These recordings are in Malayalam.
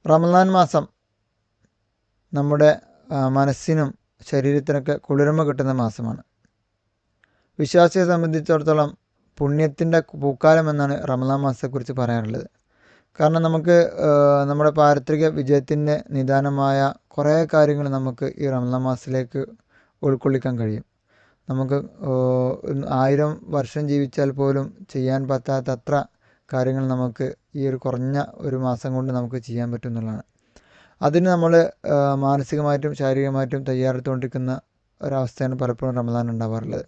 റമദാൻ മാസം നമ്മുടെ മനസ്സിനും ശരീരത്തിനൊക്കെ കുളിർമ കിട്ടുന്ന മാസമാണ്. വിശ്വാസിയെ സംബന്ധിച്ചിടത്തോളം പുണ്യത്തിൻ്റെ പൂക്കാലം എന്നാണ് റമദാൻ മാസത്തെക്കുറിച്ച് പറയാറുള്ളത്. കാരണം നമുക്ക് നമ്മുടെ പാരത്രിക വിജയത്തിൻ്റെ നിദാനമായ കുറേ കാര്യങ്ങൾ നമുക്ക് ഈ റമദാൻ മാസത്തിലേക്ക് ഉൾക്കൊള്ളിക്കാൻ കഴിയും. നമുക്ക് 1000 വർഷം ജീവിച്ചാൽ പോലും ചെയ്യാൻ പറ്റാത്തത്ര കാര്യങ്ങൾ നമുക്ക് ഈ ഒരു കുറഞ്ഞ ഒരു മാസം കൊണ്ട് നമുക്ക് ചെയ്യാൻ പറ്റും എന്നുള്ളതാണ്. അതിന് നമ്മൾ മാനസികമായിട്ടും ശാരീരികമായിട്ടും തയ്യാറെടുത്തുകൊണ്ടിരിക്കുന്ന ഒരവസ്ഥയാണ് പലപ്പോഴും റമദാൻ ഉണ്ടാവാറുള്ളത്.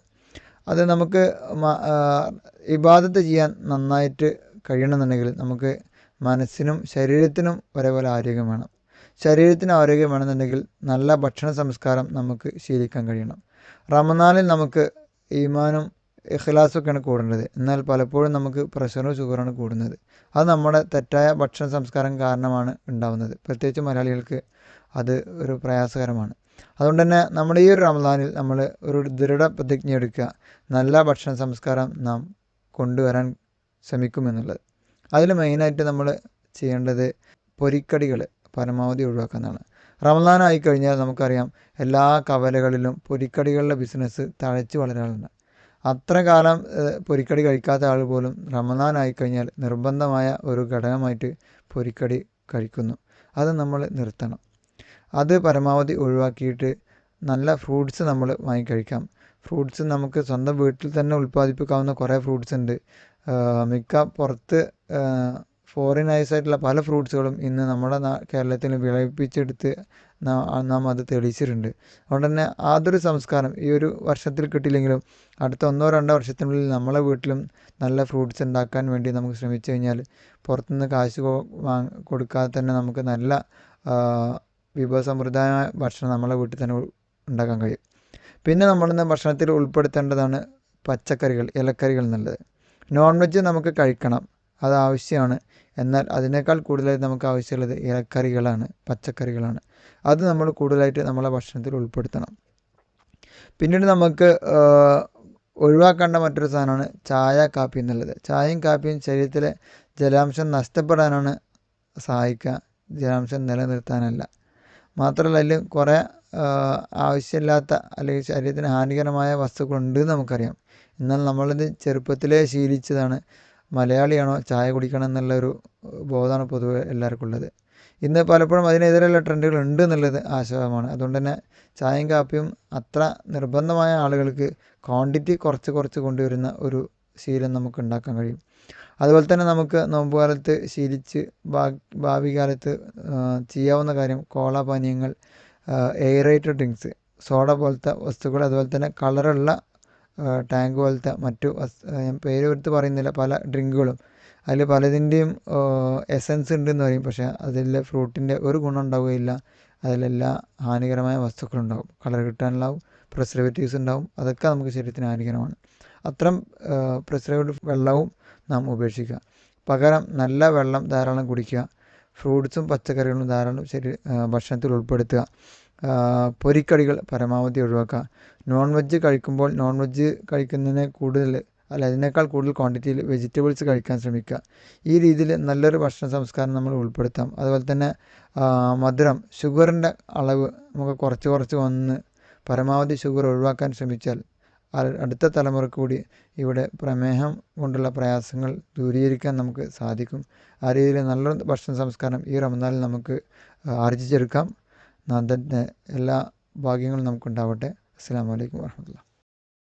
അത് നമുക്ക് ഇബാദത്ത് ചെയ്യാൻ നന്നായിട്ട് കഴിയണമെന്നുണ്ടെങ്കിൽ നമുക്ക് മനസ്സിനും ശരീരത്തിനും ഒരേപോലെ ആരോഗ്യം വേണം. ശരീരത്തിന് ആരോഗ്യം വേണമെന്നുണ്ടെങ്കിൽ നല്ല ഭക്ഷണ സംസ്കാരം നമുക്ക് ശീലിക്കാൻ കഴിയണം. റമദാനിൽ നമുക്ക് ഈമാനും ഇഖ്ലാസൊക്കെയാണ് കൂടേണ്ടത്. എന്നാൽ പലപ്പോഴും നമുക്ക് പ്രഷറും ഷുഗറാണ് കൂടുന്നത്. അത് നമ്മുടെ തെറ്റായ ഭക്ഷണ സംസ്കാരം കാരണമാണ് ഉണ്ടാകുന്നത്. പ്രത്യേകിച്ച് മലയാളികൾക്ക് അത് ഒരു പ്രയാസകരമാണ്. അതുകൊണ്ട് തന്നെ നമ്മുടെ ഈ ഒരു റമദാനിൽ നമ്മൾ ഒരു ദൃഢപ്രതിജ്ഞ എടുക്കുക, നല്ല ഭക്ഷണ സംസ്കാരം നാം കൊണ്ടുവരാൻ ശ്രമിക്കുമെന്നുള്ളത്. അതിൽ മെയിനായിട്ട് നമ്മൾ ചെയ്യേണ്ടത് പൊരിക്കടികൾ പരമാവധി ഒഴിവാക്കുന്നതാണ്. റമദാൻ ആയിക്കഴിഞ്ഞാൽ നമുക്കറിയാം എല്ലാ കവലകളിലും പൊരിക്കടികളുടെ ബിസിനസ് തഴച്ച് വളരാറുണ്ട്. അത്ര കാലം പൊരിക്കടി കഴിക്കാത്ത ആൾ പോലും റമദാൻ ആയിക്കഴിഞ്ഞാൽ നിർബന്ധമായ ഒരു ഘടകമായിട്ട് പൊരിക്കടി കഴിക്കുന്നു. അത് നമ്മൾ നിർത്തണം. അത് പരമാവധി ഒഴിവാക്കിയിട്ട് നല്ല ഫ്രൂട്ട്സ് നമ്മൾ വാങ്ങിക്കഴിക്കാം. ഫ്രൂട്ട്സ് നമുക്ക് സ്വന്തം വീട്ടിൽ തന്നെ ഉൽപ്പാദിപ്പിക്കാവുന്ന കുറേ ഫ്രൂട്ട്സ് ഉണ്ട്. മിക്ക പുറത്ത് ഫോറിനൈസായിട്ടുള്ള പല ഫ്രൂട്ട്സുകളും ഇന്ന് നമ്മുടെ കേരളത്തിൽ വിളയിപ്പിച്ചെടുത്ത് നാം അത് തെളിയിച്ചിട്ടുണ്ട്. അതുകൊണ്ട് തന്നെ അതൊരു സംസ്കാരം ഈ ഒരു വർഷത്തിൽ കിട്ടിയില്ലെങ്കിലും അടുത്ത 1-2 വർഷത്തിനുള്ളിൽ നമ്മളെ വീട്ടിലും നല്ല ഫ്രൂട്ട്സ് ഉണ്ടാക്കാൻ വേണ്ടി നമുക്ക് ശ്രമിച്ചു കഴിഞ്ഞാൽ പുറത്തുനിന്ന് കാശ് കൊടുക്കാതെ തന്നെ നമുക്ക് നല്ല വിഭവസമൃദ്ധമായ ഭക്ഷണം നമ്മളെ വീട്ടിൽ തന്നെ ഉണ്ടാക്കാൻ കഴിയും. പിന്നെ നമ്മളിന്ന് ഭക്ഷണത്തിൽ ഉൾപ്പെടുത്തേണ്ടതാണ് പച്ചക്കറികൾ, ഇലക്കറികൾ എന്നുള്ളത്. നോൺ വെജ് നമുക്ക് കഴിക്കണം, അത് ആവശ്യമാണ്. എന്നാൽ അതിനേക്കാൾ കൂടുതലായിട്ട് നമുക്ക് ആവശ്യമുള്ളത് ഇലക്കറികളാണ്, പച്ചക്കറികളാണ്. അത് നമ്മൾ കൂടുതലായിട്ട് നമ്മളെ ഭക്ഷണത്തിൽ ഉൾപ്പെടുത്തണം. പിന്നീട് നമുക്ക് ഒഴിവാക്കേണ്ട മറ്റൊരു സാധനമാണ് ചായ, കാപ്പി എന്നുള്ളത്. ചായയും കാപ്പിയും ശരീരത്തിലെ ജലാംശം നഷ്ടപ്പെടാനാണ് സഹായിക്കുക, ജലാംശം നിലനിർത്താനല്ല. മാത്രമല്ല അതിൽ കുറേ ആവശ്യമില്ലാത്ത അല്ലെങ്കിൽ ശരീരത്തിന് ഹാനികരമായ വസ്തുക്കളുണ്ട് എന്ന് നമുക്കറിയാം. എന്നാൽ നമ്മളിത് ചെറുപ്പത്തിലേ ശീലിച്ചതാണ്. മലയാളിയാണോ ചായ കുടിക്കണം എന്നുള്ളൊരു ബോധമാണ് പൊതുവെ എല്ലാവർക്കും ഉള്ളത്. ഇന്ന് പലപ്പോഴും അതിനെതിരെയുള്ള ട്രെൻഡുകൾ ഉണ്ട് എന്നുള്ളത് ആശയമാണ്. അതുകൊണ്ട് തന്നെ ചായയും കാപ്പിയും അത്ര നിർബന്ധമായ ആളുകൾക്ക് ക്വാണ്ടിറ്റി കുറച്ച് കൊണ്ടുവരുന്ന ഒരു ശീലം നമുക്ക് ഉണ്ടാക്കാൻ കഴിയും. അതുപോലെ തന്നെ നമുക്ക് നോമ്പ് കാലത്ത് ശീലിച്ച് ഭാവി കാലത്ത് ചെയ്യാവുന്ന കാര്യം കോള പാനീയങ്ങൾ, എയറേറ്റഡ് ഡ്രിങ്ക്സ്, സോഡ പോലത്തെ വസ്തുക്കൾ, അതുപോലെ തന്നെ കളറുള്ള ടാങ്ക് പോലത്തെ മറ്റു ഞാൻ പേര് എടുത്ത് പറയുന്നില്ല പല ഡ്രിങ്കുകളും. അതിൽ പലതിൻ്റെയും എസൻസ് ഉണ്ടെന്ന് പറയും, പക്ഷേ അതിൽ ഫ്രൂട്ടിൻ്റെ ഒരു ഗുണം ഉണ്ടാവുകയില്ല. അതിലെല്ലാം ഹാനികരമായ വസ്തുക്കളുണ്ടാവും, കളർ കിട്ടാനുണ്ടാവും, പ്രിസർവേറ്റീവ്സ് ഉണ്ടാവും. അതൊക്കെ നമുക്ക് ശരീരത്തിന് ഹാനികരമാണ്. അത്തരം പ്രിസർവേറ്റീവ് വെള്ളവും നാം ഉപേക്ഷിക്കുക. പകരം നല്ല വെള്ളം ധാരാളം കുടിക്കുക. ഫ്രൂട്ട്സും പച്ചക്കറികളും ധാരാളം ഭക്ഷണത്തിൽ ഉൾപ്പെടുത്തുക. പൊരിക്കടികൾ പരമാവധി ഒഴിവാക്കുക. നോൺ വെജ് കഴിക്കുമ്പോൾ നോൺ വെജ് കഴിക്കുന്നതിനെ കൂടുതൽ അതിനേക്കാൾ കൂടുതൽ ക്വാണ്ടിറ്റിയിൽ വെജിറ്റബിൾസ് കഴിക്കാൻ ശ്രമിക്കുക. ഈ രീതിയിൽ നല്ലൊരു ഭക്ഷണ സംസ്കാരം നമ്മൾ ഉൾപ്പെടുത്താം. അതുപോലെ തന്നെ മധുരം, ഷുഗറിൻ്റെ അളവ് നമുക്ക് കുറച്ച് വന്ന് പരമാവധി ഷുഗർ ഒഴിവാക്കാൻ ശ്രമിച്ചാൽ അടുത്ത തലമുറക്ക് കൂടി ഇവിടെ പ്രമേഹം കൊണ്ടുള്ള പ്രയാസങ്ങൾ ദൂരീകരിക്കാൻ നമുക്ക് സാധിക്കും. ആ രീതിയിൽ നല്ലൊരു ഭക്ഷണ സംസ്കാരം ഈ റമദാനിൽ നമുക്ക് ആർജിച്ചെടുക്കാം. നാഥൻ്റെ എല്ലാ ഭാഗ്യങ്ങളും നമുക്കുണ്ടാവട്ടെ. അസ്സലാമു അലൈക്കും വറഹ്മത്തുള്ളാഹി.